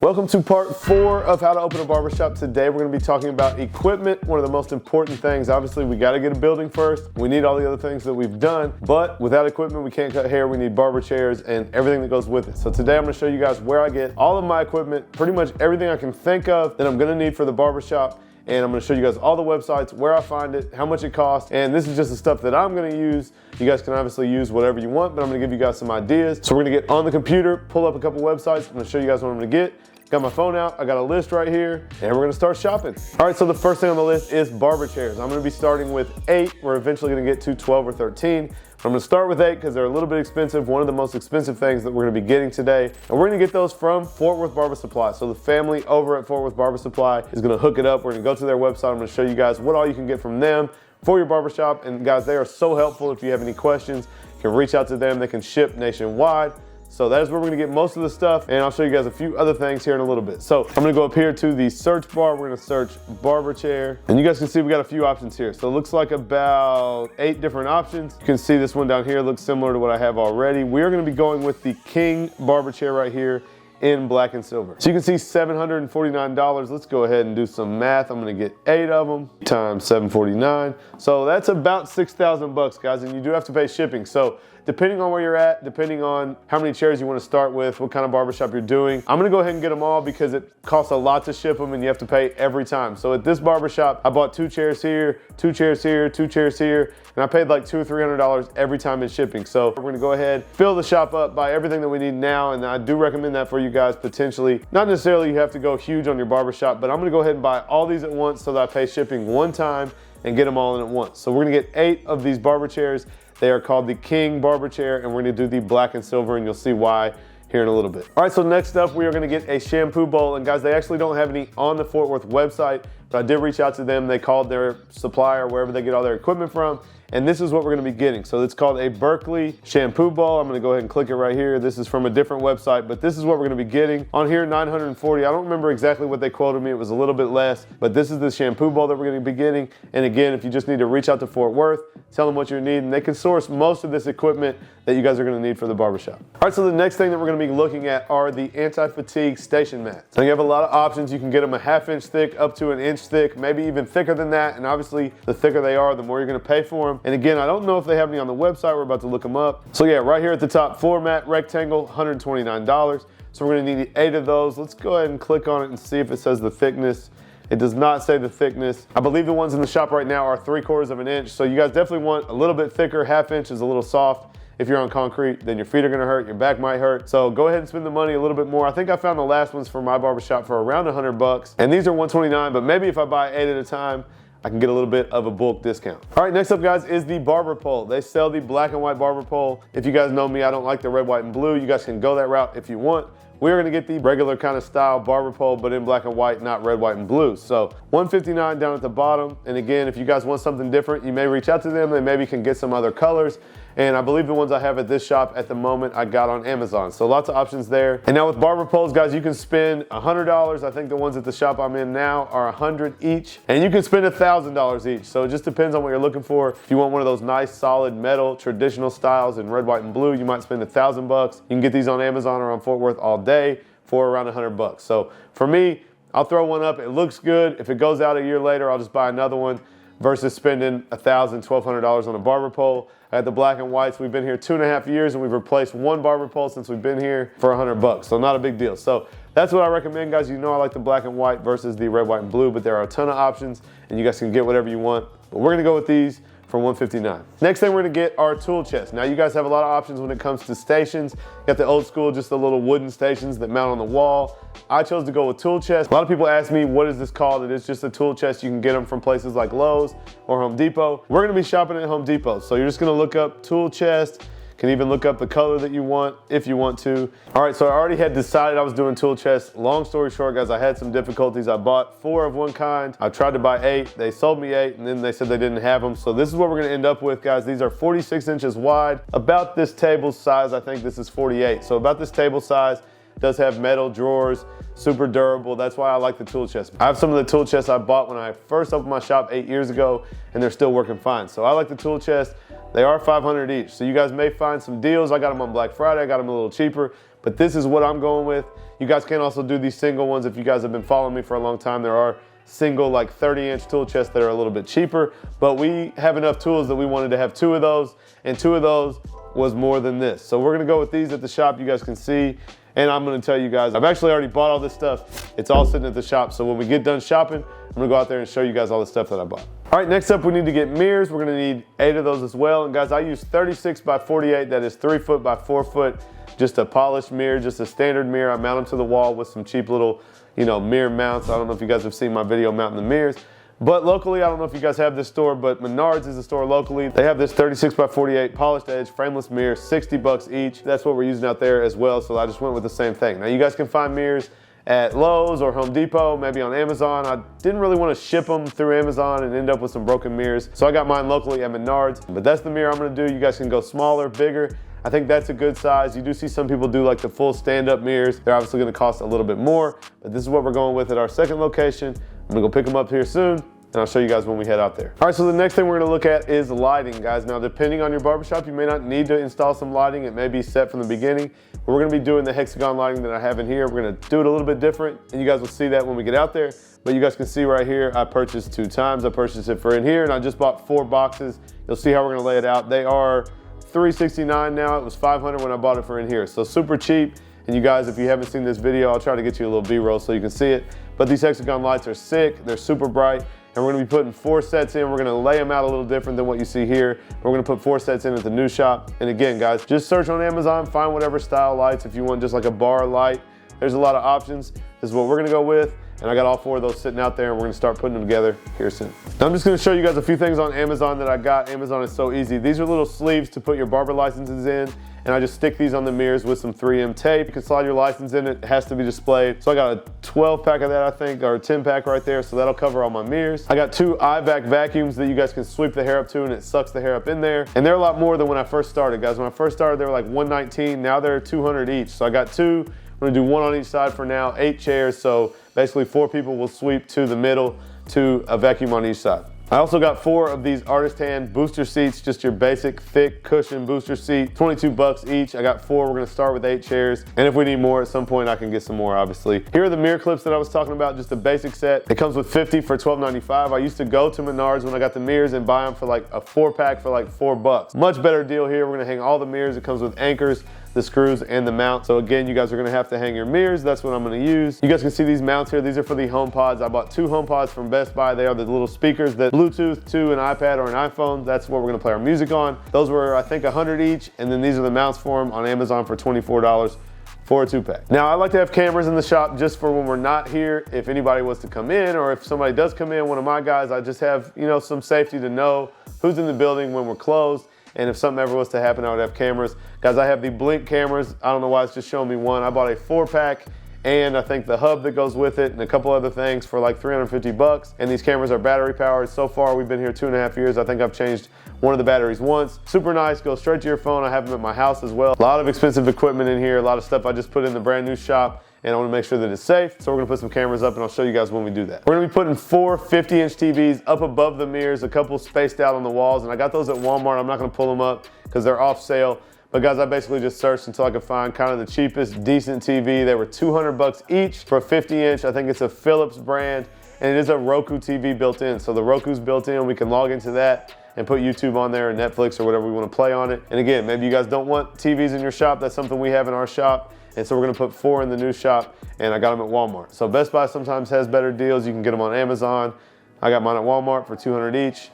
Welcome to part 4 of how to open a barbershop. Today we're going to be talking about equipment, one of the most important things. Obviously we got to get a building first. We need all the other things that we've done, but without equipment we can't cut hair. We need barber chairs and everything that goes with it. So today I'm going to show you guys where I get all of my equipment, pretty much everything I can think of that I'm going to need for the barbershop. And I'm going to show you guys all the websites, where I find it, how much it costs, and this is just the stuff that I'm going to use. You guys can obviously use whatever you want, but I'm going to give you guys some ideas. So we're going to get on the computer, pull up a couple websites. I'm going to show you guys what I'm going to get. Got my phone out, I got a list right here, and we're gonna start shopping. All right, so the first thing on the list is barber chairs. I'm gonna be starting with 8. We're eventually gonna get to 12 or 13. But I'm gonna start with 8 because they're a little bit expensive, one of the most expensive things that we're gonna be getting today. And we're gonna get those from Fort Worth Barber Supply. So the family over at Fort Worth Barber Supply is gonna hook it up. We're gonna go to their website. I'm gonna show you guys what all you can get from them for your barbershop. And guys, they are so helpful. If you have any questions, you can reach out to them. They can ship nationwide. So that is where we're gonna get most of the stuff, and I'll show you guys a few other things here in a little bit. So I'm gonna go up here to the search bar. We're gonna search barber chair, and you guys can see we got a few options here. So it looks like about 8 different options. You can see this one down here looks similar to what I have already. We are gonna be going with the King barber chair right here in black and silver. So you can see $749. Let's go ahead and do some math. I'm gonna get 8 of them times $749. So that's about 6,000 bucks, guys, and you do have to pay shipping. So depending on where you're at, depending on how many chairs you want to start with, what kind of barbershop you're doing, I'm gonna go ahead and get them all because it costs a lot to ship them and you have to pay every time. So at this barbershop, I bought 2 chairs here, 2 chairs here, 2 chairs here, and I paid like $200 or $300 every time in shipping. So we're gonna go ahead, fill the shop up, buy everything that we need now, and I do recommend that for you guys potentially. Not necessarily you have to go huge on your barbershop, but I'm gonna go ahead and buy all these at once so that I pay shipping one time and get them all in at once. So we're gonna get 8 of these barber chairs. They are called the King barber chair, and we're gonna do the black and silver, and you'll see why here in a little bit. All right, so next up, we are gonna get a shampoo bowl, and guys, they actually don't have any on the Fort Worth website, but I did reach out to them. They called their supplier, wherever they get all their equipment from, and this is what we're gonna be getting. So it's called a Berkeley shampoo bowl. I'm gonna go ahead and click it right here. This is from a different website, but this is what we're gonna be getting. On here, $940. I don't remember exactly what they quoted me. It was a little bit less, but this is the shampoo bowl that we're gonna be getting. And again, if you just need to reach out to Fort Worth, tell them what you need, and they can source most of this equipment that you guys are gonna need for the barbershop. All right, so the next thing that we're gonna be looking at are the AntiFatigue station mats. So you have a lot of options. You can get them a 1/2 inch thick up to 1 inch thick, maybe even thicker than that. And obviously, the thicker they are, the more you're gonna pay for them. And again, I don't know if they have any on the website. We're about to look them up. So yeah, right here at the top, floor mat, rectangle, $129. So we're gonna need 8 of those. Let's go ahead and click on it and see if it says the thickness. It does not say the thickness. I believe the ones in the shop right now are 3/4 of an inch. So you guys definitely want a little bit thicker. 1/2 inch is a little soft. If you're on concrete, then your feet are gonna hurt, your back might hurt. So go ahead and spend the money a little bit more. I think I found the last ones for my barbershop for around 100 bucks. And these are $129, but maybe if I buy 8 at a time, I can get a little bit of a bulk discount. All right, next up, guys, is the Barber Pole. They sell the black and white Barber Pole. If you guys know me, I don't like the red, white, and blue. You guys can go that route if you want. We're gonna get the regular kind of style barber pole, but in black and white, not red, white, and blue. So $159 down at the bottom. And again, if you guys want something different, you may reach out to them. They maybe can get some other colors. And I believe the ones I have at this shop at the moment, I got on Amazon. So lots of options there. And now with barber poles, guys, you can spend $100. I think the ones at the shop I'm in now are $100 each. And you can spend $1,000 each. So it just depends on what you're looking for. If you want one of those nice, solid metal, traditional styles in red, white, and blue, you might spend $1,000 bucks. You can get these on Amazon or on Fort Worth all day for around 100 bucks. So for me, I'll throw one up. It looks good. If it goes out a year later, I'll just buy another one versus spending $1,000, $1,200 on a barber pole. I had the black and whites. We've been here 2.5 years and we've replaced 1 barber pole since we've been here for 100 bucks. So not a big deal. So that's what I recommend, guys. You know I like the black and white versus the red, white, and blue, but there are a ton of options and you guys can get whatever you want. But we're gonna go with these for $159. Next thing we're gonna get are tool chests. Now you guys have a lot of options when it comes to stations. You got the old school, just the little wooden stations that mount on the wall. I chose to go with tool chests. A lot of people ask me, what is this called? It is just a tool chest. You can get them from places like Lowe's or Home Depot. We're gonna be shopping at Home Depot. So you're just gonna look up tool chest. Can even look up the color that you want if you want to. All right, so I already had decided I was doing tool chests. Long story short, guys, I had some difficulties. I bought 4 of one kind. I tried to buy 8. They sold me 8, and then they said they didn't have them. So this is what we're gonna end up with, guys. These are 46 inches wide. About this table size, I think this is 48. So about this table size. Does have metal drawers, super durable. That's why I like the tool chest. I have some of the tool chests I bought when I first opened my shop 8 years ago, and they're still working fine. So I like the tool chest. They are $500 each. So you guys may find some deals. I got them on Black Friday. I got them a little cheaper, but this is what I'm going with. You guys can also do these single ones. If you guys have been following me for a long time, there are single like 30-inch tool chests that are a little bit cheaper, but we have enough tools that we wanted to have 2 of those, and 2 of those was more than this. So we're gonna go with these at the shop. You guys can see, and I'm gonna tell you guys, I've actually already bought all this stuff. It's all sitting at the shop. So when we get done shopping, I'm gonna go out there and show you guys all the stuff that I bought. All right, next up we need to get mirrors. We're gonna need 8 of those as well. And guys, I use 36 by 48, that is 3 foot by 4 foot, just a polished mirror, just a standard mirror. I mount them to the wall with some cheap little, mirror mounts. I don't know if you guys have seen my video mounting the mirrors. But locally, I don't know if you guys have this store, but Menards is a store locally. They have this 36 by 48 polished edge frameless mirror, 60 bucks each. That's what we're using out there as well, so I just went with the same thing. Now you guys can find mirrors at Lowe's or Home Depot, maybe on Amazon. I didn't really want to ship them through Amazon and end up with some broken mirrors, so I got mine locally at Menards. But that's the mirror I'm gonna do. You guys can go smaller, bigger. I think that's a good size. You do see some people do like the full stand-up mirrors. They're obviously gonna cost a little bit more, but this is what we're going with at our second location. I'm gonna go pick them up here soon, and I'll show you guys when we head out there. All right, so the next thing we're gonna look at is lighting, guys. Now, depending on your barbershop, you may not need to install some lighting. It may be set from the beginning. But we're gonna be doing the hexagon lighting that I have in here. We're gonna do it a little bit different, and you guys will see that when we get out there. But you guys can see right here, I purchased 2 times. I purchased it for in here, and I just bought 4 boxes. You'll see how we're gonna lay it out. They are $369 now. It was $500 when I bought it for in here. So super cheap. And you guys, if you haven't seen this video, I'll try to get you a little B-roll so you can see it. But these hexagon lights are sick. They're super bright. And we're gonna be putting 4 sets in. We're gonna lay them out a little different than what you see here. We're gonna put 4 sets in at the new shop. And again, guys, just search on Amazon, find whatever style lights. If you want just like a bar light, there's a lot of options. This is what we're gonna go with. And I got all 4 of those sitting out there, and we're gonna start putting them together here soon. Now I'm just gonna show you guys a few things on Amazon that I got. Amazon is so easy. These are little sleeves to put your barber licenses in, and I just stick these on the mirrors with some 3M tape. You can slide your license in, it has to be displayed. So I got a 12 pack of that, I think, or a 10 pack right there, so that'll cover all my mirrors. I got 2 IVAC vacuums that you guys can sweep the hair up to, and it sucks the hair up in there. And they're a lot more than when I first started, guys. When I first started, they were like $119, now they're $200 each. So I got 2. I'm gonna do 1 on each side for now, 8 chairs, so basically 4 people will sweep to the middle to a vacuum on each side. I also got 4 of these artist hand booster seats, just your basic thick cushion booster seat, 22 bucks each. I got 4, we're gonna start with 8 chairs. And if we need more at some point, I can get some more, obviously. Here are the mirror clips that I was talking about, just a basic set. It comes with 50 for $12.95. I used to go to Menards when I got the mirrors and buy them for like a 4-pack for like $4. Much better deal here. We're gonna hang all the mirrors. It comes with anchors, the screws, and the mount. So again, you guys are gonna have to hang your mirrors. That's what I'm gonna use. You guys can see these mounts here. These are for the home pods. I bought 2 home pods from Best Buy. They are the little speakers that Bluetooth to an iPad or an iPhone. That's what we're gonna play our music on. Those were, I think, 100 each. And then these are the mounts for them on Amazon for $24 for a 2-pack. Now, I like to have cameras in the shop just for when we're not here. If anybody was to come in, or if somebody does come in, one of my guys, I just have, some safety to know who's in the building when we're closed. And if something ever was to happen, I would have cameras. Guys, I have the Blink cameras. I don't know why it's just showing me 1. I bought a 4-pack, and I think the hub that goes with it and a couple other things for like 350 bucks. And these cameras are battery powered. So far, we've been here 2.5 years. I think I've changed one of the batteries once. Super nice, goes straight to your phone. I have them at my house as well. A lot of expensive equipment in here, a lot of stuff I just put in the brand new shop, and I want to make sure that it's safe. So we're gonna put some cameras up, and I'll show you guys when we do that. We're gonna be putting 4 50-inch TVs up above the mirrors, a couple spaced out on the walls, and I got those at Walmart. I'm not gonna pull them up because they're off sale. But guys, I basically just searched until I could find kind of the cheapest decent TV. They were 200 bucks each for a 50-inch. I think it's a Philips brand, and it is a Roku TV built in. So the Roku's built in, we can log into that and put YouTube on there, or Netflix, or whatever we want to play on it. And again, maybe you guys don't want TVs in your shop. That's something we have in our shop. And so we're gonna put 4 in the new shop, and I got them at Walmart. So Best Buy sometimes has better deals. You can get them on Amazon. I got mine at Walmart for 200 each.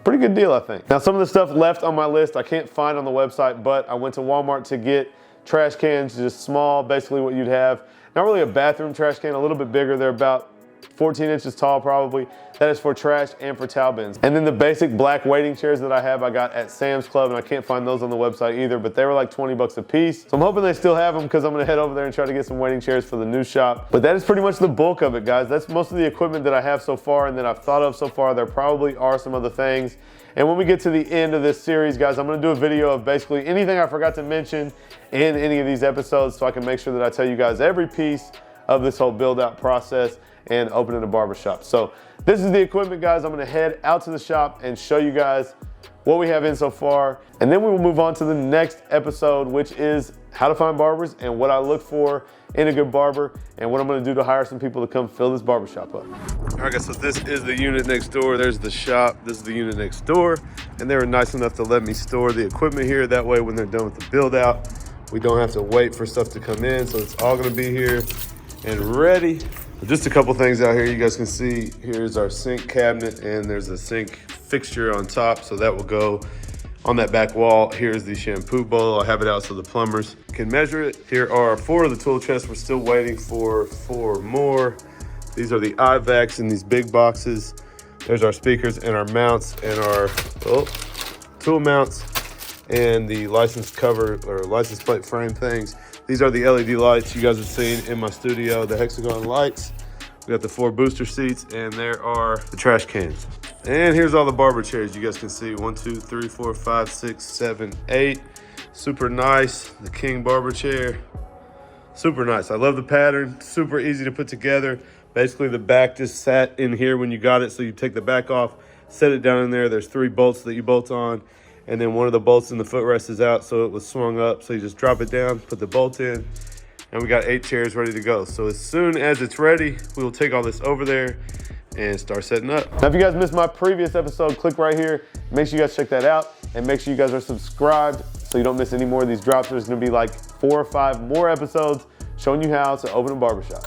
Pretty good deal, I think. Now, some of the stuff left on my list I can't find on the website, but I went to Walmart to get trash cans, just small, basically what you'd have. Not really a bathroom trash can, a little bit bigger. They're about 14 inches tall probably. That is for trash and for towel bins. And then the basic black waiting chairs that I have, I got at Sam's Club, and I can't find those on the website either, but they were like 20 bucks a piece. So I'm hoping they still have them, because I'm gonna head over there and try to get some waiting chairs for the new shop. But that is pretty much the bulk of it, guys. That's most of the equipment that I have so far and that I've thought of so far. There probably are some other things. And when we get to the end of this series, guys, I'm gonna do a video of basically anything I forgot to mention in any of these episodes, so I can make sure that I tell you guys every piece of this whole build out process and opening a barbershop. So this is the equipment, guys. I'm gonna head out to the shop and show you guys what we have in so far. And then we will move on to the next episode, which is how to find barbers and what I look for in a good barber and what I'm gonna do to hire some people to come fill this barbershop up. All right guys, so this is the unit next door. There's the shop, this is the unit next door. And they were nice enough to let me store the equipment here. That way when they're done with the build out, we don't have to wait for stuff to come in. So it's all gonna be here and ready. Just a couple things out here you guys can see. Here's our sink cabinet and there's a sink fixture on top. So that will go on that back wall. Here's the shampoo bowl. I'll have it out so the plumbers can measure it. Here are 4 of the tool chests. We're still waiting for 4 more. These are the IVACs in these big boxes. There's our speakers and our mounts and our tool mounts and the license cover or license plate frame things. These are the LED lights you guys have seen in my studio, the hexagon lights. We got the 4 booster seats and there are the trash cans. And here's all the barber chairs. You guys can see 1, 2, 3, 4, 5, 6, 7, 8. Super nice, the King barber chair. Super nice, I love the pattern, super easy to put together. Basically the back just sat in here when you got it, so you take the back off, set it down in there. There's 3 bolts that you bolt on, and then one of the bolts in the footrest is out, so it was swung up. So you just drop it down, put the bolt in, and we got 8 chairs ready to go. So as soon as it's ready, we will take all this over there and start setting up. Now, if you guys missed my previous episode, click right here. Make sure you guys check that out, and make sure you guys are subscribed so you don't miss any more of these drops. There's gonna be like 4 or 5 more episodes showing you how to open a barbershop.